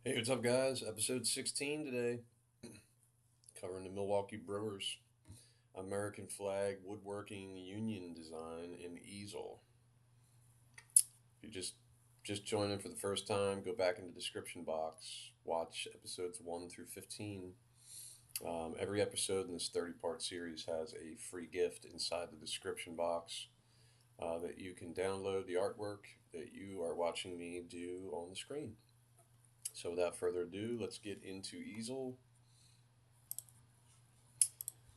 Hey, what's up, guys? Episode 16 today, covering the Milwaukee Brewers American flag woodworking union design in Easel. If you just joined in for the first time, go back in the description box, watch episodes 1 through 15. Every episode in this 30-part series has a free gift inside the description box that you can download the artwork that you are watching me do on the screen. So, without further ado, let's get into Easel.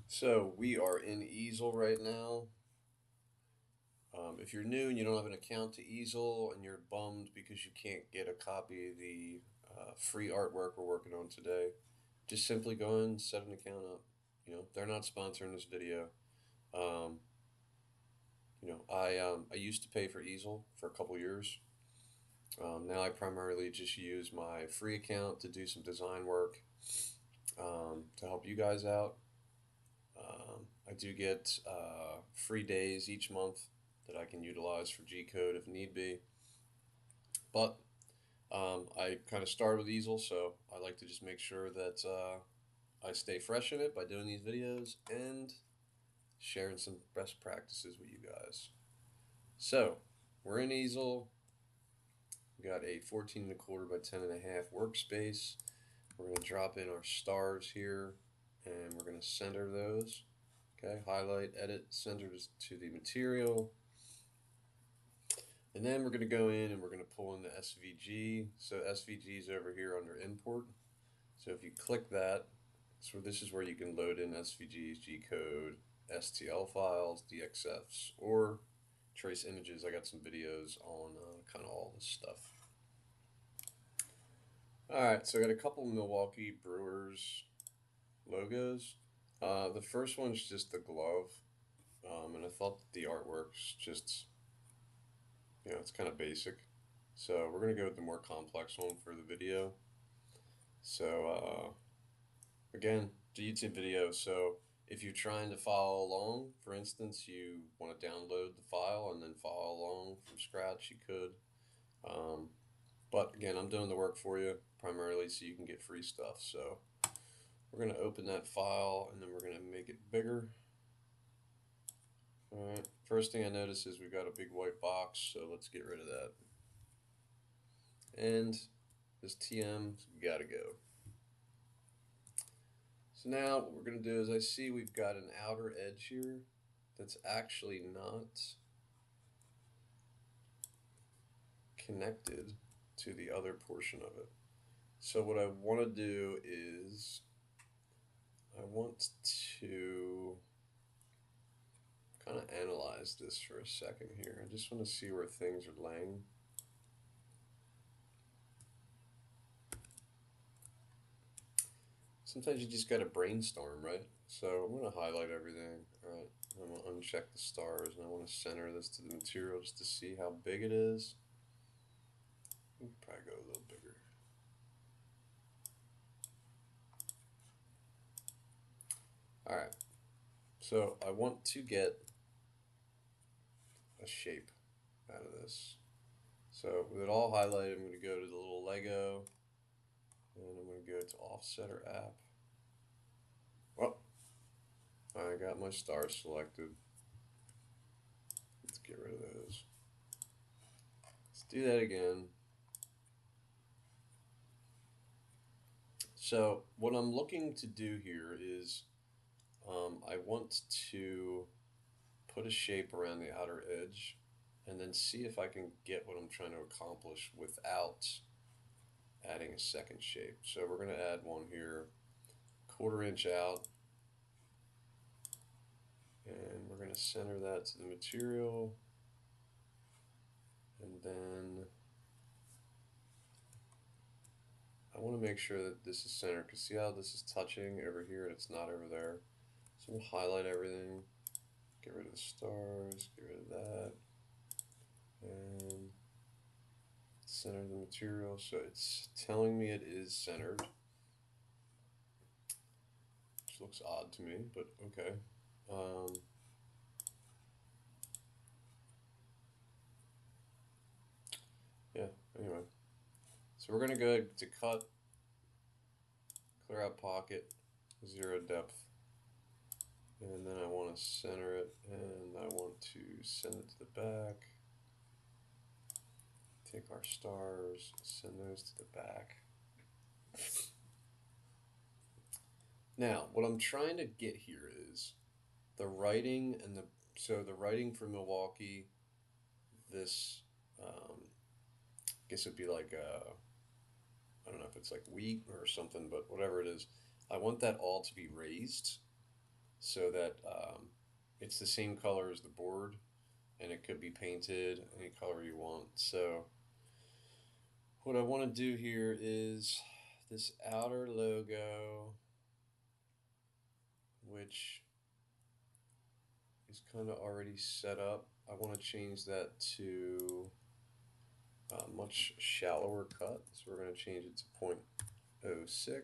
So we are in Easel right now. If you're new and you don't have an account to Easel and you're bummed because you can't get a copy of the free artwork we're working on today, just simply go and set an account up. They're not sponsoring this video. Um, I used to pay for Easel for a couple years. Now I primarily just use my free account to do some design work to help you guys out. I do get free days each month that I can utilize for G code if need be. But I kind of started with Easel, so I like to just make sure that I stay fresh in it by doing these videos and sharing some best practices with you guys. So we're in Easel. We got a 14 and a quarter by 10 and a half workspace. We're going to drop in our stars here and we're going to center those. Okay, highlight, edit, center to the material. And then we're going to go in and we're going to pull in the SVG. So SVG is over here under import. So if you click that, so this is where you can load in SVGs, G code, STL files, DXFs, or trace images. I got some videos on kind of all this stuff. All right, so I got a couple Milwaukee Brewers logos. The first one's just the glove, and I thought the artwork's just, it's kind of basic. So we're going to go with the more complex one for the video. So again, the YouTube video. So if you're trying to follow along, for instance, you want to download the file and then follow along from scratch, you could. Um, but again, I'm doing the work for you primarily so you can get free stuff. So we're going to open that file and then we're going to make it bigger. All right. First thing I notice is we've got a big white box, so let's get rid of that. And this TM's got to go. So now what we're going to do is I see we've got an outer edge here that's actually not connected to the other portion of it. So what I want to do is I want to kind of analyze this for a second here. I just want to see where things are laying. Sometimes you just got to brainstorm, right? So I'm going to highlight everything. All right. I'm going to uncheck the stars and I want to center this to the material just to see how big it is. We can probably go a little bigger. All right. So I want to get a shape out of this. So with it all highlighted, I'm going to go to the little Lego and I'm going to go to Offsetter app. Well, I got my stars selected. Let's get rid of those. Let's do that again. So what I'm looking to do here is I want to put a shape around the outer edge and then see if I can get what I'm trying to accomplish without adding a second shape. So we're going to add one here, 1/4 inch out, and we're going to center that to the material, and then I want to make sure that this is centered because see how this is touching over here and it's not over there. So we'll highlight everything, get rid of the stars, get rid of that, and center the material. So it's telling me it is centered, which looks odd to me, but okay. Um, yeah, anyway. So we're going to go to cut, clear out pocket, 0 depth. And then I want to center it, and I want to send it to the back. Take our stars, send those to the back. Now, what I'm trying to get here is the writing and the writing for Milwaukee. This, I guess it'd be like I don't know if it's like wheat or something, but whatever it is, I want that all to be raised so that it's the same color as the board, and it could be painted any color you want. So what I want to do here is this outer logo, which is kind of already set up. I want to change that to a much shallower cut. So we're going to change it to 0.06.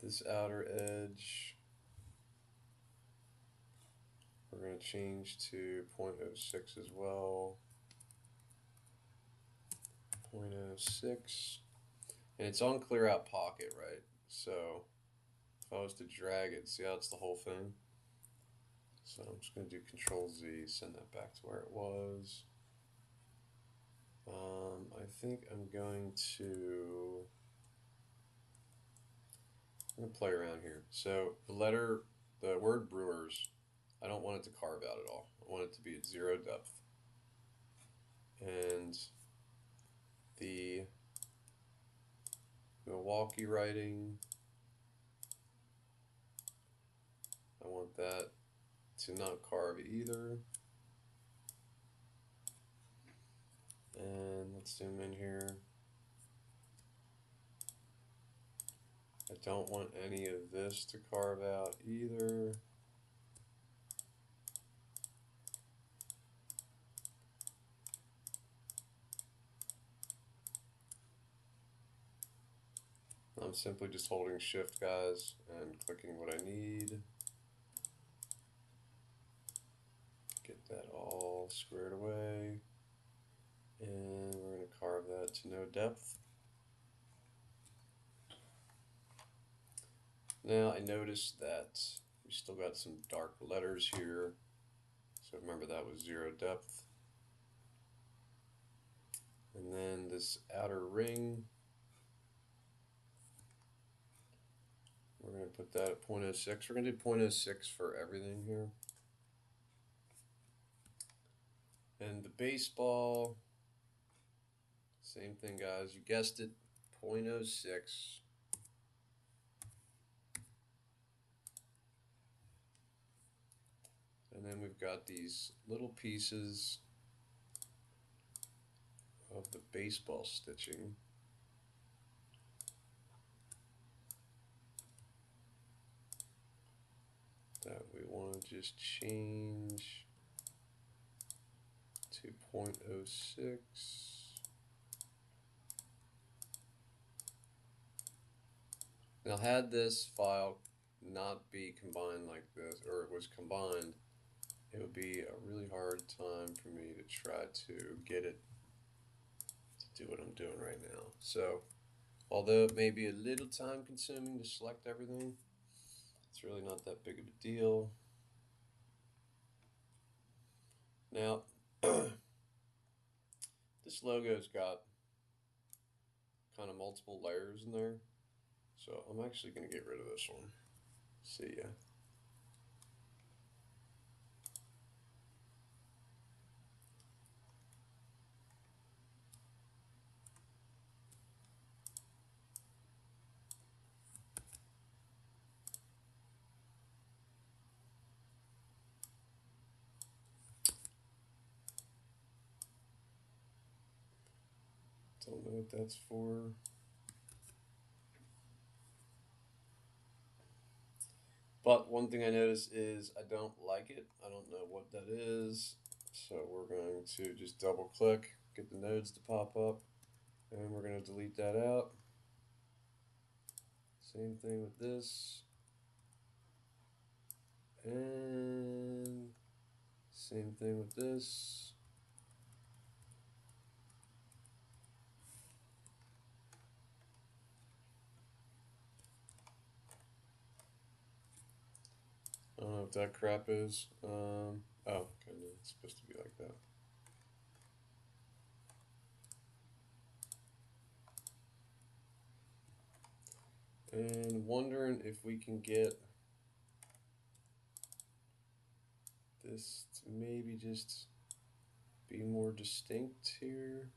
This outer edge, we're going to change to 0.06 as well. 0.06. And it's on clear out pocket, right? So if I was to drag it, see how it's the whole thing? So I'm just going to do Control Z, send that back to where it was. I think I'm going to play around here. So the word Brewers, I don't want it to carve out at all. I want it to be at 0 depth. And the Milwaukee writing, I want that to not carve either. And let's zoom in here. I don't want any of this to carve out either. I'm simply just holding Shift, guys, and clicking what I need. Get that all squared away. And we're going to carve that to no depth. Now I noticed that we still got some dark letters here. So remember that was 0 depth. And then this outer ring, we're going to put that at 0.06. We're going to do 0.06 for everything here. And the baseball, same thing, guys. You guessed it, 0.06. And then we've got these little pieces of the baseball stitching. That we want to just change to 0.06. Now, had this file not be combined like this, or it was combined, it would be a really hard time for me to try to get it to do what I'm doing right now. So, although it may be a little time consuming to select everything, it's really not that big of a deal. Now, this logo's got kind of multiple layers in there, so I'm actually going to get rid of this one. See ya. Don't know what that's for. But one thing I noticed is I don't like it. I don't know what that is. So we're going to just double click, get the nodes to pop up, and we're going to delete that out. Same thing with this. And same thing with this. know what that crap is. Oh, okay, no, it's supposed to be like that. And wondering if we can get this to maybe just be more distinct here.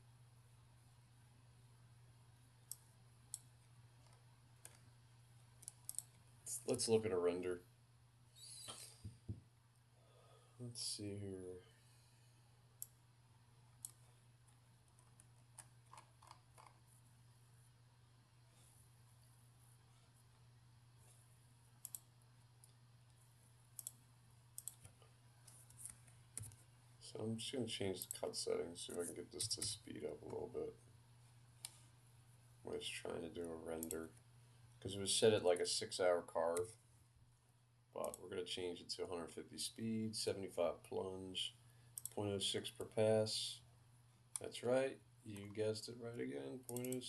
Let's look at a render. Let's see here. So I'm just going to change the cut settings so I can get this to speed up a little bit. I'm just trying to do a render because it was set at like a 6-hour carve, but we're going to change it to 150 speed, 75 plunge, 0.06 per pass. That's right, you guessed it right again, 0.06.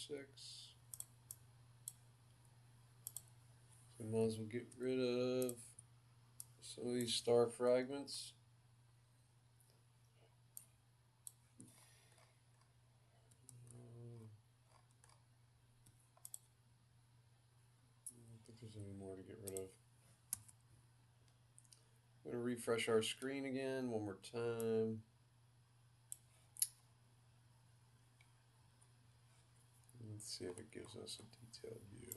So we might as well get rid of some of these star fragments. I don't think there's any more to get rid of. I'm going to refresh our screen again one more time. Let's see if it gives us a detailed view.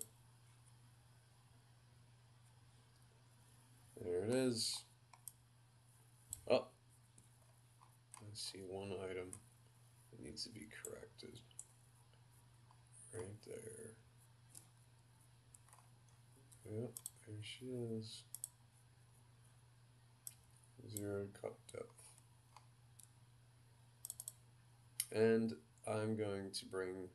There it is. Oh, I see one item that needs to be corrected. Right there. Yep, there she is. Zeroed cut depth. And I'm going to bring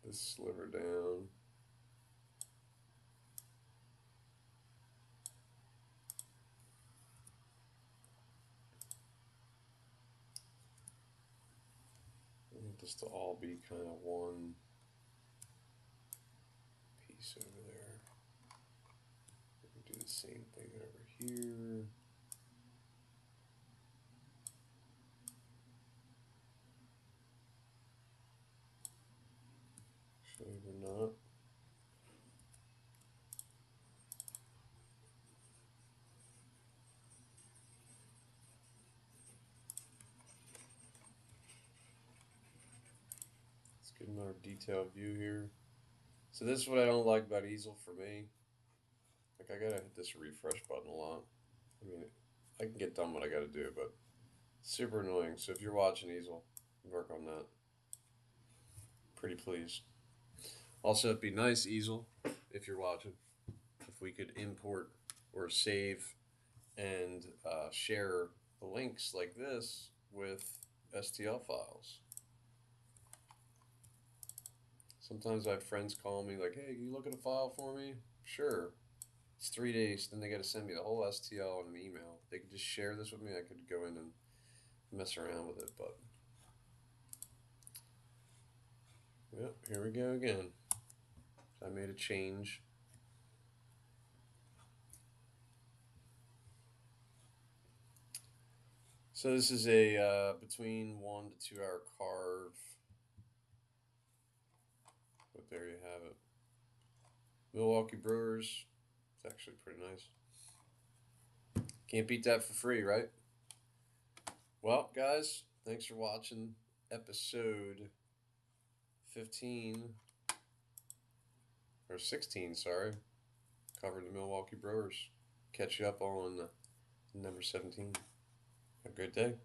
this sliver down. I want this to all be kind of one piece over there. Do the same thing over here. Actually, we're not. Let's get another detailed view here. So this is what I don't like about Easel for me. Like, I gotta hit this refresh button a lot. I mean, I can get done what I gotta do, but it's super annoying. So if you're watching Easel, work on that. Pretty please. Also, it'd be nice, Easel, if you're watching, if we could import or save and share the links like this with STL files. Sometimes I have friends call me like, hey, can you look at a file for me? Sure. It's 3 days, then they got to send me the whole STL in an email. They could just share this with me. I could go in and mess around with it, but yep, here we go again. I made a change. So this is a between 1 to 2 hour carve. But there you have it. Milwaukee Brewers. It's actually pretty nice. Can't beat that for free, right? Well, guys, thanks for watching episode 15 or 16, sorry. Covered the Milwaukee Brewers. Catch you up on number 17. Have a good day.